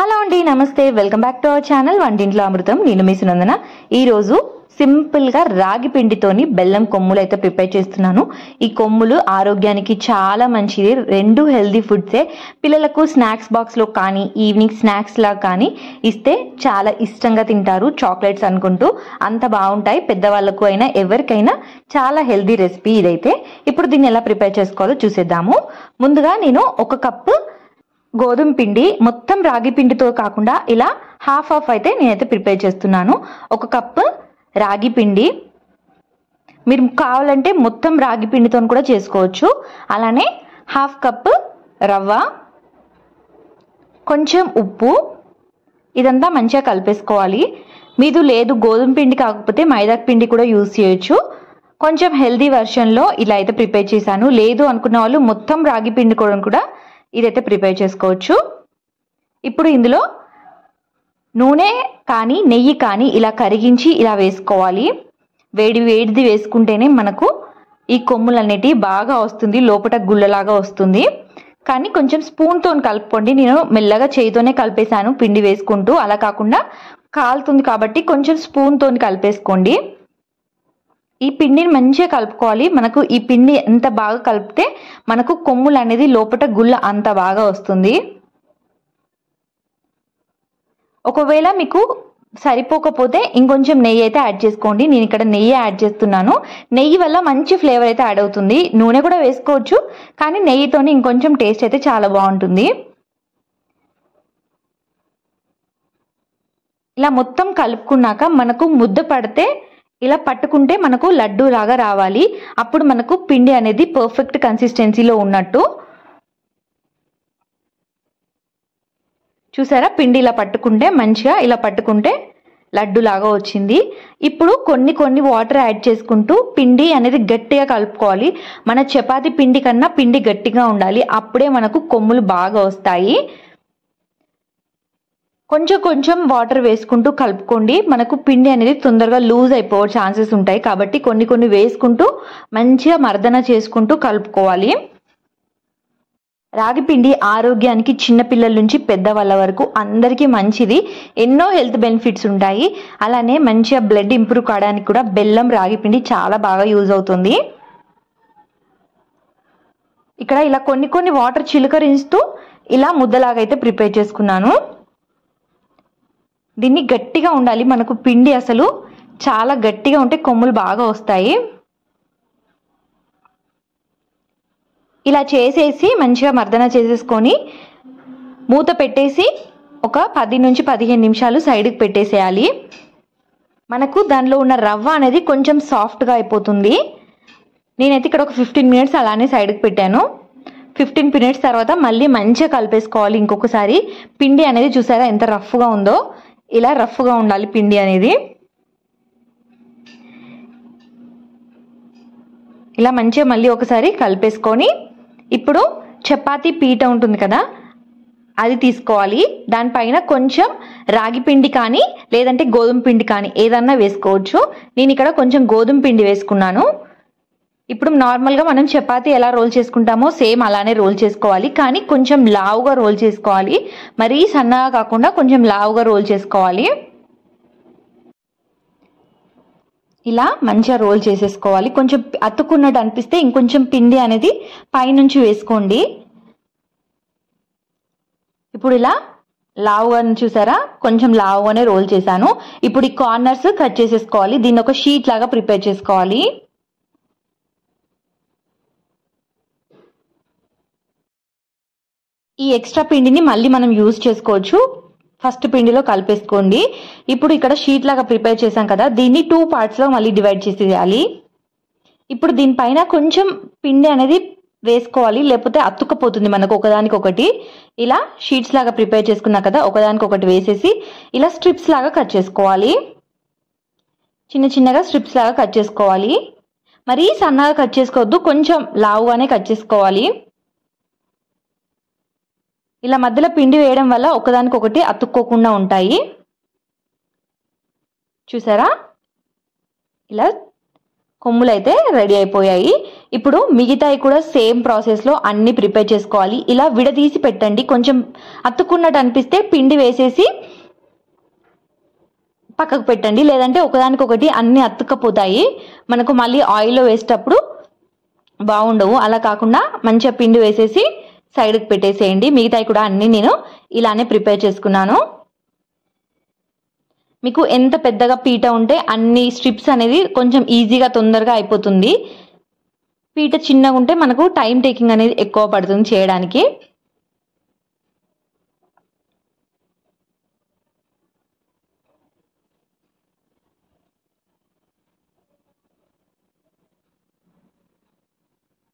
Hello అండి, నమస్తే. Welcome back to our channel వంటింట్లో అమృతం. నేను మీ సునందన. ఈరోజు సింపుల్గా రాగి పిండితోని బెల్లం కొమ్ములు అయితే ప్రిపేర్ చేస్తున్నాను. ఈ కొమ్ములు ఆరోగ్యానికి చాలా మంచిది. రెండు హెల్దీ ఫుడ్సే. పిల్లలకు స్నాక్స్ బాక్స్లో కానీ ఈవినింగ్ స్నాక్స్లా కానీ ఇస్తే చాలా ఇష్టంగా తింటారు. చాక్లెట్స్ అనుకుంటూ అంత బాగుంటాయి. పెద్దవాళ్ళకు అయినా ఎవరికైనా చాలా హెల్దీ రెసిపీ ఇదైతే. ఇప్పుడు దీన్ని ఎలా ప్రిపేర్ చేసుకోవాలో చూసేద్దాము. ముందుగా నేను ఒక కప్పు గోధుమ పిండి, మొత్తం రాగి పిండితో కాకుండా ఇలా హాఫ్ అయితే నేనైతే ప్రిపేర్ చేస్తున్నాను. ఒక కప్పు రాగి పిండి, మీరు కావాలంటే మొత్తం రాగి పిండితో కూడా చేసుకోవచ్చు. అలానే హాఫ్ కప్పు రవ్వ, కొంచెం ఉప్పు, ఇదంతా మంచిగా కలిపేసుకోవాలి. మీది లేదు గోధుమ పిండి కాకపోతే మైదా పిండి కూడా యూజ్ చేయొచ్చు. కొంచెం హెల్దీ వెర్షన్లో ఇలా అయితే ప్రిపేర్ చేశాను. లేదు అనుకున్న వాళ్ళు మొత్తం రాగి పిండి కూడా ఇదైతే ప్రిపేర్ చేసుకోవచ్చు. ఇప్పుడు ఇందులో నూనె కానీ నెయ్యి కానీ ఇలా కరిగించి ఇలా వేసుకోవాలి. వేడిది వేసుకుంటేనే మనకు ఈ కొమ్ములు అనేటివి బాగా వస్తుంది, లోపల గుళ్ళలాగా వస్తుంది. కానీ కొంచెం స్పూన్తో కలుపుకోండి. నేను మెల్లగా చేయితోనే కలిపేశాను పిండి వేసుకుంటూ. అలా కాకుండా కాలుతుంది కాబట్టి కొంచెం స్పూన్తో కలిపేసుకోండి. ఈ పిండిని మంచిగా కలుపుకోవాలి. మనకు ఈ పిండి ఎంత బాగా కలిపితే మనకు కొమ్ములు అనేది లోపల గుళ్ళ అంత బాగా వస్తుంది. ఒకవేళ మీకు సరిపోకపోతే ఇంకొంచెం నెయ్యి అయితే యాడ్ చేసుకోండి. నేను ఇక్కడ నెయ్యి యాడ్ చేస్తున్నాను. నెయ్యి వల్ల మంచి ఫ్లేవర్ అయితే యాడ్ అవుతుంది. నూనె కూడా వేసుకోవచ్చు, కానీ నెయ్యితోని ఇంకొంచెం టేస్ట్ అయితే చాలా బాగుంటుంది. ఇలా మొత్తం కలుపుకున్నాక మనకు ముద్ద పడితే ఇలా పట్టుకుంటే మనకు లడ్డు లాగా రావాలి. అప్పుడు మనకు పిండి అనేది పర్ఫెక్ట్ కన్సిస్టెన్సీలో ఉన్నట్టు. చూసారా, పిండి ఇలా పట్టుకుంటే మంచిగా ఇలా పట్టుకుంటే లడ్డు లాగా వచ్చింది. ఇప్పుడు కొన్ని వాటర్ యాడ్ చేసుకుంటూ పిండి అనేది గట్టిగా కలుపుకోవాలి. మన చపాతీ పిండి కన్నా పిండి గట్టిగా ఉండాలి. అప్పుడే మనకు కొమ్ములు బాగా వస్తాయి. కొంచెం వాటర్ వేసుకుంటూ కలుపుకోండి. మనకు పిండి అనేది తొందరగా లూజ్ అయిపోయే ఛాన్సెస్ ఉంటాయి. కాబట్టి కొన్ని వేసుకుంటూ మంచిగా మర్దన చేసుకుంటూ కలుపుకోవాలి. రాగి పిండి ఆరోగ్యానికి చిన్నపిల్లల నుంచి పెద్దవాళ్ళ వరకు అందరికీ మంచిది. ఎన్నో హెల్త్ బెనిఫిట్స్ ఉంటాయి. అలానే మంచిగా బ్లడ్ ఇంప్రూవ్ కావడానికి కూడా బెల్లం, రాగి పిండి చాలా బాగా యూజ్ అవుతుంది. ఇక్కడ ఇలా కొన్ని వాటర్ చిలకరిస్తూ ఇలా ముద్దలాగా అయితే ప్రిపేర్ చేసుకున్నాను. దీన్ని గట్టిగా ఉండాలి. మనకు పిండి అసలు చాలా గట్టిగా ఉంటే కొమ్ములు బాగా వస్తాయి. ఇలా చేసేసి మంచిగా మర్దన చేసేసుకొని మూత పెట్టేసి ఒక 10 నుంచి 15 నిమిషాలు సైడ్కి పెట్టేసేయాలి. మనకు దానిలో ఉన్న రవ్వ అనేది కొంచెం సాఫ్ట్గా అయిపోతుంది. నేనైతే ఇక్కడ ఒక 15 మినిట్స్ అలానే సైడ్కి పెట్టాను. 15 మినిట్స్ తర్వాత మళ్ళీ మంచిగా కలిపేసుకోవాలి. ఇంకొకసారి పిండి అనేది చూసారా ఎంత రఫ్గా ఉందో. ఇలా రఫ్గా ఉండాలి పిండి అనేది. ఇలా మంచిగా మళ్ళీ ఒకసారి కలిపేసుకొని ఇప్పుడు చపాతీ పీట ఉంటుంది కదా, అది తీసుకోవాలి. దానిపైన కొంచెం రాగి పిండి కానీ లేదంటే గోధుమ పిండి కానీ ఏదన్నా వేసుకోవచ్చు. నేను ఇక్కడ కొంచెం గోధుమ పిండి వేసుకున్నాను. ఇప్పుడు నార్మల్గా మనం చపాతీ ఎలా రోల్ చేసుకుంటామో సేమ్ అలానే రోల్ చేసుకోవాలి. కానీ కొంచెం లావుగా రోల్ చేసుకోవాలి. మరీ సన్నగా కాకుండా కొంచెం లావుగా రోల్ చేసుకోవాలి. ఇలా మంచిగా రోల్ చేసేసుకోవాలి. కొంచెం అతుక్కున్నట్టు అనిపిస్తే ఇంకొంచెం పిండి అనేది పైనుంచి వేసుకోండి. ఇప్పుడు ఇలా లావుగా చూసారా, కొంచెం లావుగానే రోల్ చేశాను. ఇప్పుడు ఈ కార్నర్స్ కట్ చేసేసుకోవాలి. దీన్ని ఒక షీట్ లాగా ప్రిపేర్ చేసుకోవాలి. ఈ ఎక్స్ట్రా పిండిని మళ్ళీ మనం యూజ్ చేసుకోవచ్చు. ఫస్ట్ పిండిలో కలిపేసుకోండి. ఇప్పుడు ఇక్కడ షీట్ లాగా ప్రిపేర్ చేసాం కదా, దీన్ని 2 పార్ట్స్లో మళ్ళీ డివైడ్ చేసేయాలి. ఇప్పుడు దీనిపైన కొంచెం పిండి అనేది వేసుకోవాలి, లేకపోతే అతుక్కపోతుంది మనకు ఒకదానికొకటి. ఇలా షీట్స్ లాగా ప్రిపేర్ చేసుకున్నా కదా, ఒకదానికొకటి వేసేసి ఇలా స్ట్రిప్స్ లాగా కట్ చేసుకోవాలి. చిన్నగా స్ట్రిప్స్ లాగా కట్ చేసుకోవాలి. మరీ సన్నగా కట్ చేసుకోవద్దు, కొంచెం లావుగానే కట్ చేసుకోవాలి. ఇలా మధ్యలో పిండి వేయడం వల్ల ఒకదానికొకటి అతుక్కోకుండా ఉంటాయి. చూసారా, ఇలా కొమ్ములు అయితే రెడీ అయిపోయాయి. ఇప్పుడు మిగతాయి కూడా సేమ్ ప్రాసెస్లో అన్ని ప్రిపేర్ చేసుకోవాలి. ఇలా విడదీసి పెట్టండి. కొంచెం అతుక్కున్నట్టు అనిపిస్తే పిండి వేసేసి పక్కకు పెట్టండి, లేదంటే ఒకదానికొకటి అన్ని అతుక్కపోతాయి, మనకు మళ్ళీ ఆయిల్లో వేసేటప్పుడు బాగుండవు. అలా కాకుండా మంచిగా పిండి వేసేసి సైడ్కి పెట్టేసేయండి. మిగతాయి కూడా అన్ని నేను ఇలానే ప్రిపేర్ చేసుకున్నాను. మీకు ఎంత పెద్దగా పీట ఉంటే అన్ని స్ట్రిప్స్ అనేది కొంచెం ఈజీగా తొందరగా అయిపోతుంది. పీట చిన్నగా ఉంటే మనకు టైం టేకింగ్ అనేది ఎక్కువ పడుతుంది చేయడానికి.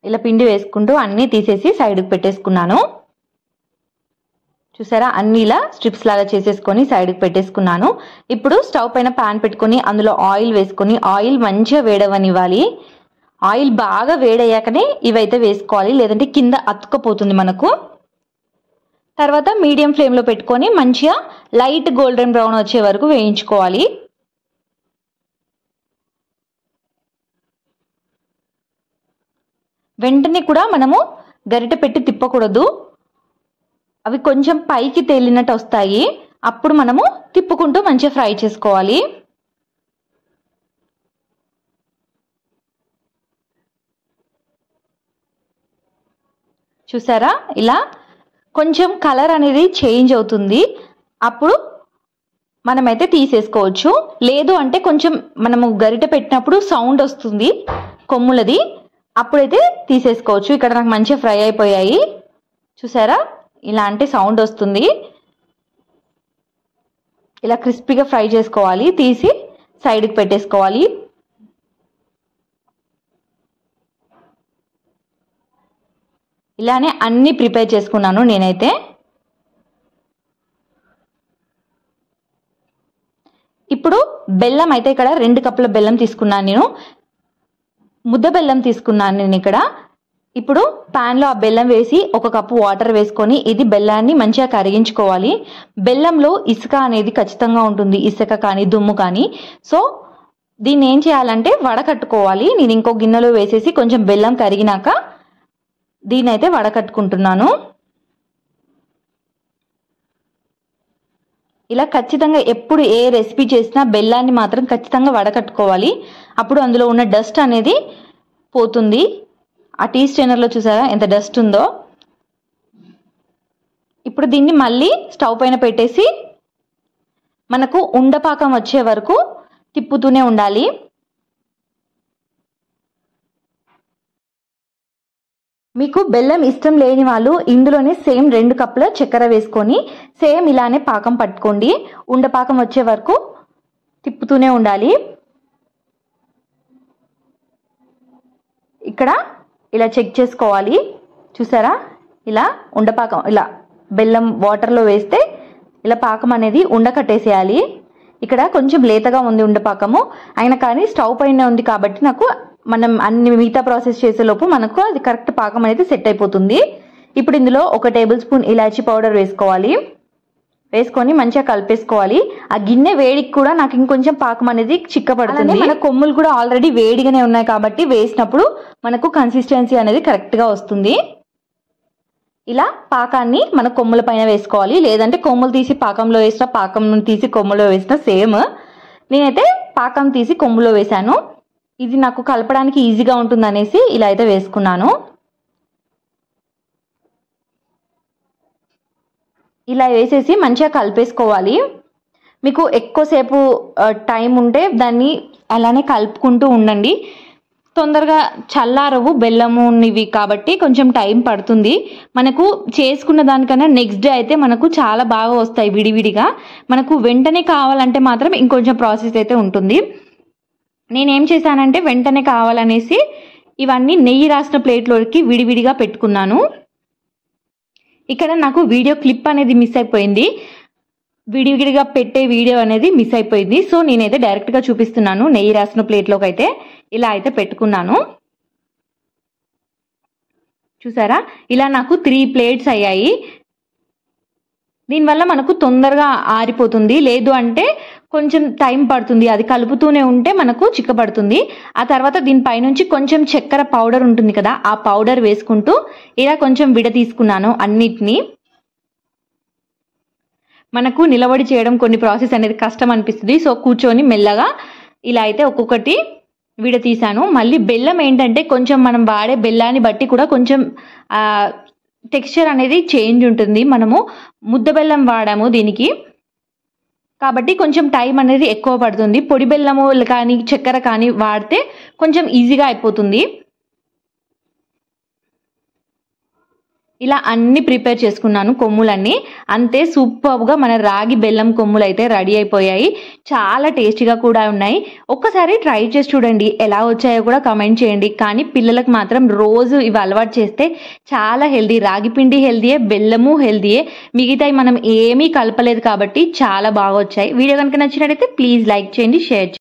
ఇలా పిండి వేసుకుంటూ అన్నీ తీసేసి సైడ్కి పెట్టేసుకున్నాను. చూసారా, అన్ని ఇలా స్ట్రిప్స్ లాగా చేసేసుకొని సైడ్కి పెట్టేసుకున్నాను. ఇప్పుడు స్టవ్ పైన ప్యాన్ పెట్టుకొని అందులో ఆయిల్ వేసుకొని ఆయిల్ మంచిగా వేడవనివ్వాలి. ఆయిల్ బాగా వేడయ్యాకనే ఇవైతే వేసుకోవాలి, లేదంటే కింద అతుక్కపోతుంది మనకు. తర్వాత మీడియం ఫ్లేమ్లో పెట్టుకొని మంచిగా లైట్ గోల్డెన్ బ్రౌన్ వచ్చే వరకు వేయించుకోవాలి. వెంటనే కూడా మనము గరిటె పెట్టి తిప్పకూడదు, అవి కొంచెం పైకి తేలినట్టు వస్తాయి. అప్పుడు మనము తిప్పుకుంటూ మంచిగా ఫ్రై చేసుకోవాలి. చూసారా, ఇలా కొంచెం కలర్ అనేది చేంజ్ అవుతుంది, అప్పుడు మనమైతే తీసేసుకోవచ్చు. లేదు అంటే కొంచెం మనము గరిటె పెట్టినప్పుడు సౌండ్ వస్తుంది కొమ్ములది, అప్పుడైతే తీసేసుకోవచ్చు. ఇక్కడ నాకు మంచిగా ఫ్రై అయిపోయాయి. చూసారా, ఇలాంటి సౌండ్ వస్తుంది. ఇలా క్రిస్పీగా ఫ్రై చేసుకోవాలి. తీసి సైడ్కి పెట్టేసుకోవాలి. ఇలానే అన్ని ప్రిపేర్ చేసుకున్నాను నేనైతే. ఇప్పుడు బెల్లం అయితే ఇక్కడ 2 కప్పుల బెల్లం తీసుకున్నాను నేను. ముద్ద బెల్లం తీసుకున్నాను నేను ఇక్కడ. ఇప్పుడు ప్యాన్లో ఆ బెల్లం వేసి 1 కప్పు వాటర్ వేసుకొని ఇది బెల్లాన్ని మంచిగా కరిగించుకోవాలి. బెల్లంలో ఇసుక అనేది ఖచ్చితంగా ఉంటుంది, ఇసుక కానీ దుమ్ము కానీ. సో దీన్ని ఏం చేయాలంటే వడకట్టుకోవాలి. నేను ఇంకో గిన్నెలో వేసేసి కొంచెం బెల్లం కరిగినాక దీన్ని అయితే వడకట్టుకుంటున్నాను. ఇలా ఖచ్చితంగా ఎప్పుడు ఏ రెసిపీ చేసినా బెల్లాన్ని మాత్రం ఖచ్చితంగా వడకట్టుకోవాలి. అప్పుడు అందులో ఉన్న డస్ట్ అనేది పోతుంది. ఆ టీ స్ట్రైనర్లో చూసారా ఎంత డస్ట్ ఉందో. ఇప్పుడు దీన్ని మళ్ళీ స్టవ్ పైన పెట్టేసి మనకు ఉండపాకం వచ్చే వరకు తిప్పుతూనే ఉండాలి. మీకు బెల్లం ఇష్టం లేని వాళ్ళు ఇందులోనే సేమ్ 2 కప్పుల చక్కెర వేసుకొని సేమ్ ఇలానే పాకం పట్టుకోండి. ఉండపాకం వచ్చే వరకు తిప్పుతూనే ఉండాలి. ఇక్కడ ఇలా చెక్ చేసుకోవాలి. చూసారా, ఇలా ఉండపాకం ఇలా బెల్లం వాటర్లో వేస్తే ఇలా పాకం అనేది ఉండకట్టేసేయాలి. ఇక్కడ కొంచెం లేతగా ఉంది ఉండపాకము, అయినా కానీ స్టవ్ పైన ఉంది కాబట్టి నాకు మనం అన్ని మిగతా ప్రాసెస్ చేసేలోపు మనకు అది కరెక్ట్ పాకం అనేది సెట్ అయిపోతుంది. ఇప్పుడు ఇందులో 1 టేబుల్ స్పూన్ ఇలాచీ పౌడర్ వేసుకోవాలి. వేసుకొని మంచిగా కలిపేసుకోవాలి. ఆ గిన్నె వేడికి కూడా నాకు ఇంకొంచెం పాకం అనేది చిక్కపడుతుంది. మన కొమ్ములు కూడా ఆల్రెడీ వేడిగానే ఉన్నాయి కాబట్టి వేసినప్పుడు మనకు కన్సిస్టెన్సీ అనేది కరెక్ట్గా వస్తుంది. ఇలా పాకాన్ని మన కొమ్ముల పైన వేసుకోవాలి, లేదంటే కొమ్ములు తీసి పాకంలో వేసినా పాకం తీసి కొమ్ములో వేసినా సేమ్. నేనైతే పాకం తీసి కొమ్ములో వేసాను. ఇది నాకు కలపడానికి ఈజీగా ఉంటుంది అనేసి ఇలా అయితే వేసుకున్నాను. ఇలా వేసేసి మంచిగా కలిపేసుకోవాలి. మీకు ఎక్కువసేపు టైం ఉంటే దాన్ని అలానే కలుపుకుంటూ ఉండండి. తొందరగా చల్లారవు బెల్లము ఇవి కాబట్టి కొంచెం టైం పడుతుంది. మనకు చేసుకున్న దానికన్నా నెక్స్ట్ డే అయితే మనకు చాలా బాగా వస్తాయి విడివిడిగా. మనకు వెంటనే కావాలంటే మాత్రం ఇంకొంచెం ప్రాసెస్ అయితే ఉంటుంది. నేనేం చేశానంటే వెంటనే కావాలనేసి ఇవన్నీ నెయ్యి రాసిన ప్లేట్లోకి విడివిడిగా పెట్టుకున్నాను. ఇక్కడ నాకు వీడియో క్లిప్ అనేది మిస్ అయిపోయింది, విడివిడిగా పెట్టే వీడియో అనేది మిస్ అయిపోయింది. సో నేనైతే డైరెక్ట్గా చూపిస్తున్నాను. నెయ్యి రాసిన ప్లేట్లోకి అయితే ఇలా అయితే పెట్టుకున్నాను. చూసారా, ఇలా నాకు 3 ప్లేట్స్ అయ్యాయి. దీనివల్ల మనకు తొందరగా ఆరిపోతుంది. లేదు అంటే కొంచెం టైం పడుతుంది, అది కలుపుతూనే ఉంటే మనకు చిక్కబడుతుంది. ఆ తర్వాత దీనిపైనుంచి కొంచెం చక్కెర పౌడర్ ఉంటుంది కదా, ఆ పౌడర్ వేసుకుంటూ ఇలా కొంచెం తీసుకున్నాను అన్నిటినీ. మనకు నిలబడి చేయడం కొన్ని ప్రాసెస్ అనేది కష్టం అనిపిస్తుంది, సో కూర్చొని మెల్లగా ఇలా అయితే ఒక్కొక్కటి తీసాను. మళ్ళీ బెల్లం ఏంటంటే కొంచెం మనం వాడే బెల్లాన్ని బట్టి కూడా కొంచెం టెక్స్చర్ అనేది చేంజ్ ఉంటుంది. మనము ముద్ద బెల్లం వాడాము దీనికి, కాబట్టి కొంచెం టైం అనేది ఎక్కువ పడుతుంది. పొడి బెల్లము కానీ చక్కెర కానీ వాడితే కొంచెం ఈజీగా అయిపోతుంది. ఇలా అన్ని ప్రిపేర్ చేసుకున్నాను కొమ్ములన్నీ. అంతే, సూపర్గా మన రాగి బెల్లం కొమ్ములు అయితే రెడీ అయిపోయాయి. చాలా టేస్టీగా కూడా ఉన్నాయి. ఒక్కసారి ట్రై చేసి చూడండి, ఎలా వచ్చాయో కూడా కమెంట్ చేయండి. కానీ పిల్లలకు మాత్రం రోజు ఇవి అలవాటు చేస్తే చాలా హెల్దీ. రాగి పిండి హెల్దీయే, బెల్లము హెల్దీయే, మిగతాయి మనం ఏమీ కలపలేదు కాబట్టి చాలా బాగా వచ్చాయి. వీడియో కనుక నచ్చినట్లయితే ప్లీజ్ లైక్ చేయండి, షేర్ చేయండి.